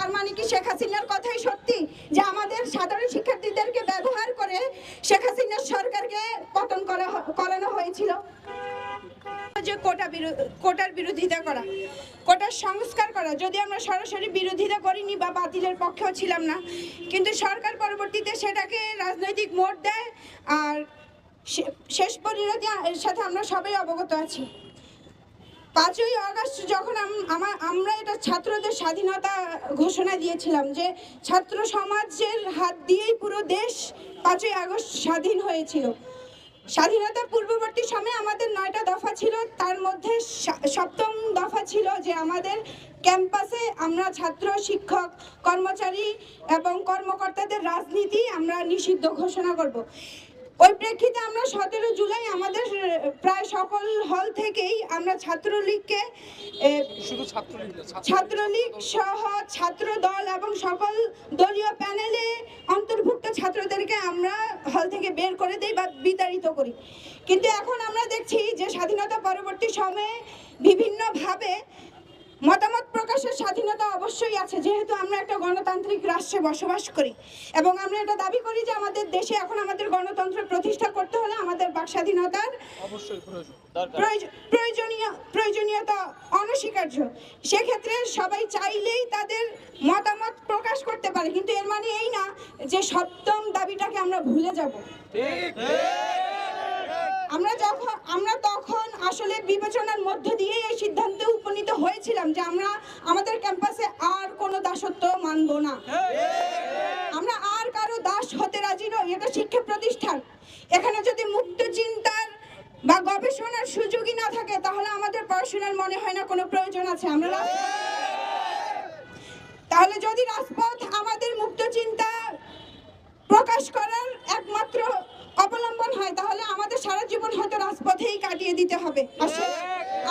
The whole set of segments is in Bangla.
তার মানে কি শেখ হাসিনার কথাই সত্যি যে আমাদের সাধারণ শিক্ষার্থীদেরকে ব্যবহার করে শেখ হাসিনার সরকারকে পতন করানো হয়েছিল? যে কোটার বিরোধিতা করা, কোটার সংস্কার করা, যদি আমরা সরাসরি বিরোধিতা করিনি বা বাতিলের পক্ষেও ছিলাম না, কিন্তু সরকার পরবর্তীতে সেটাকে রাজনৈতিক মোড় দেয় আর শেষ পরিণতির সাথে আমরা সবাই অবগত আছি। 5ই আগস্ট যখন আমরা এটা ছাত্রদের স্বাধীনতা ঘোষণা দিয়েছিলাম যে ছাত্র সমাজের হাত দিয়েই পুরো দেশ 5ই আগস্ট স্বাধীন হয়েছিল। স্বাধীনতার পূর্ববর্তী সময়ে আমাদের 9টা দফা ছিল, তার মধ্যে 7ম দফা ছিল যে আমাদের ক্যাম্পাসে আমরা ছাত্র, শিক্ষক, কর্মচারী এবং কর্মকর্তাদের রাজনীতি আমরা নিষিদ্ধ ঘোষণা করব। ওই প্রেক্ষিতে আমরা 17 জুলাই আমাদের প্রায় সকল হল থেকেই আমরা ছাত্রলীগকে, ছাত্রলীগ সহ ছাত্র দল এবং সকল দলীয় প্যানেলে অন্তর্ভুক্ত ছাত্রদেরকে আমরা হল থেকে বের করে দেই বা বিতাড়িত করি। কিন্তু এখন আমরা দেখছি যে স্বাধীনতা পরবর্তী সময়ে বিভিন্নভাবে মতামত প্রকাশের স্বাধীনতা অবশ্যই আছে, যেহেতু আমরা একটা গণতান্ত্রিক রাষ্ট্রে বসবাস করি এবং আমরা এটা দাবি করি যে আমাদের দেশে এখন আমাদের গণতন্ত্র প্রতিষ্ঠা করতে হলে আমাদের বাক স্বাধীনতার প্রয়োজনীয়তা অনস্বীকার্য। সেক্ষেত্রে সবাই চাইলেই তাদের মতামত প্রকাশ করতে পারে, কিন্তু এর মানে এই না যে 7ম দাবিটাকে আমরা ভুলে যাব। আমরা তখন আসলে বিবেচনার মধ্য দিয়ে এই সিদ্ধান্তে উপনীত হয়েছিলাম যে আমরা আমাদের ক্যাম্পাসে আর কোনো দাসত্ব মানব না, আমরা আর কারো দাস হতে রাজি নই। এটা শিক্ষা প্রতিষ্ঠান, এখানে যদি মুক্ত চিন্তার বা গবেষণার সুযোগই না থাকে তাহলে আমাদের পড়াশোনার মনে হয় না কোনো প্রয়োজন আছে। তাহলে যদি রাজপথ আমাদের মুক্ত চিন্তা প্রকাশ করার একমাত্র অবলম্বন হয় তাহলে আমাদের সারা জীবন হয়তো রাজপথেই কাটিয়ে দিতে হবে,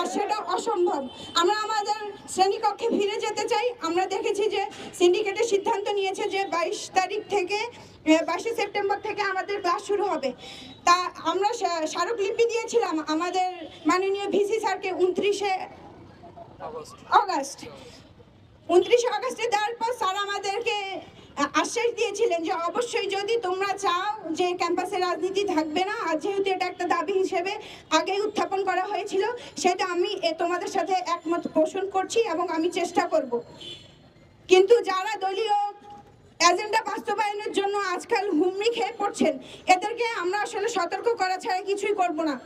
আর সেটা অসম্ভব। আমরা আমাদের শ্রেণীকক্ষে ফিরে যেতে চাই। আমরা দেখেছি যে সিন্ডিকেটের সিদ্ধান্ত নিয়েছে যে 22 সেপ্টেম্বর থেকে আমাদের ক্লাস শুরু হবে। তা আমরা স্মারকলিপি দিয়েছিলাম আমাদের মাননীয় ভিসি স্যারকে 29 আগস্টে দেওয়ার পর স্যার আমাদেরকে আশ্বাস দিয়েছিলেন যে অবশ্যই যদি তোমরা চাও যে ক্যাম্পাসে রাজনীতি থাকবে না, আর যেহেতু এটা একটা দাবি হিসেবে আগেই উত্থাপন করা হয়েছিল, সেটা আমি তোমাদের সাথে একমত পোষণ করছি এবং আমি চেষ্টা করব। কিন্তু যারা দলীয় এজেন্ডা বাস্তবায়নের জন্য আজকাল হুমড়ি খেয়ে পড়ছেন, এদেরকে আমরা আসলে সতর্ক করা ছাড়া কিছুই করব না।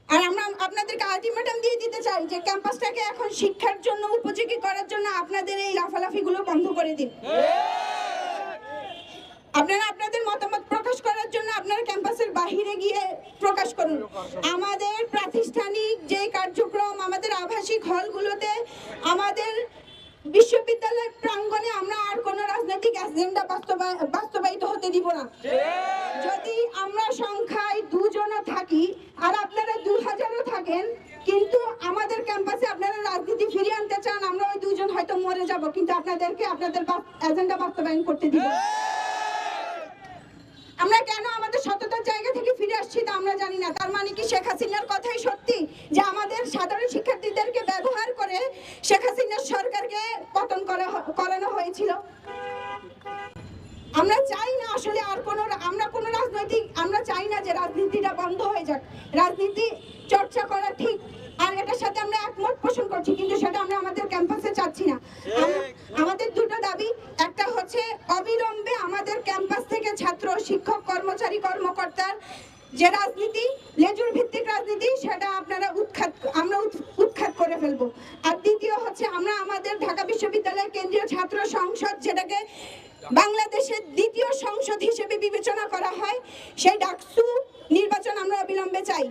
আর আমরা আপনাদেরকে আলটিমেটাম দিয়ে দিতে চাই যে ক্যাম্পাসটাকে এখন শিক্ষার জন্য উপযোগী করার জন্য আপনাদের এই লাফালাফিগুলো বন্ধ করে দিন। আপনারা আপনাদের মতামত প্রকাশ করার জন্য আপনারা ক্যাম্পাসের বাহিরে গিয়ে প্রকাশ করুন। আমাদের প্রাতিষ্ঠানিক যে কার্যক্রম, আমাদের আবাসিক হলগুলোতে, আমাদের বিশ্ববিদ্যালয় প্রাঙ্গণে আমরা আর কোনো রাজনৈতিক এজেন্ডা বাস্তবায়িত হতে দিব না। যদি আমরা সংখ্যায় 2 জনও থাকি আর আপনারা 2000ও থাকেন, কিন্তু আমাদের ক্যাম্পাসে আপনারা রাজনীতি ফিরিয়ে আনতে চান, আমরা ওই 2 জন হয়তো মরে যাব, কিন্তু আপনাদেরকে আপনাদের এজেন্ডা বাস্তবায়ন করতে দিব। আমরা কেন আমাদের সততার জায়গা থেকে ফিরে আসছি তা আমরা জানি না। তার মানে কি শেখ হাসিনার কথাই সত্যি যে আমাদের সাধারণ শিক্ষার্থীদেরকে ব্যবহার করে শেখ হাসিনার সরকারকে পতন করানো হয়েছিল? আমরা চাই না আসলে আর আমরা চাই না যে রাজনীতিটা বন্ধ হয়ে যাক। রাজনীতি চর্চা করা ঠিক, আর এটার সাথে আমরা একমত পোষণ করছি, কিন্তু সেটা আমরা আমাদের ক্যাম্পাসে চাচ্ছি না। আমাদের 2টো দাবি, একটা হচ্ছে অবিলম্বে আমাদের ক্যাম্পাস থেকে ছাত্র, শিক্ষক, কর্মচারী, কর্মকর্তার যে রাজনীতি, লেজুর ভিত্তিক রাজনীতি, সেটা আমরা উৎখাত করে ফেলবো। আর দ্বিতীয় হচ্ছে আমরা আমাদের ঢাকা বিশ্ববিদ্যালয়ের কেন্দ্রীয় ছাত্র সংসদ, যেটাকে বাংলাদেশের 2য় সংসদ হিসেবে বিবেচনা করা হয়, সেই ডাকসু নির্বাচন আমরা অবিলম্বে চাই।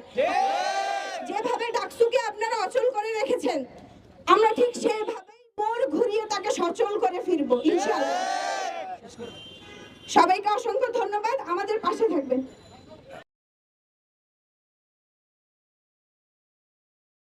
যেভাবে ডাকসুকে আপনারা অচল করে রেখেছেন, আমরা ঠিক সেভাবেই মোড় ঘুরিয়ে তাকে সচল করে ফিরবো ইনশাআল্লাহ। সবাইকে অসংখ্য ধন্যবাদ, আমাদের পাশে থাকবেন।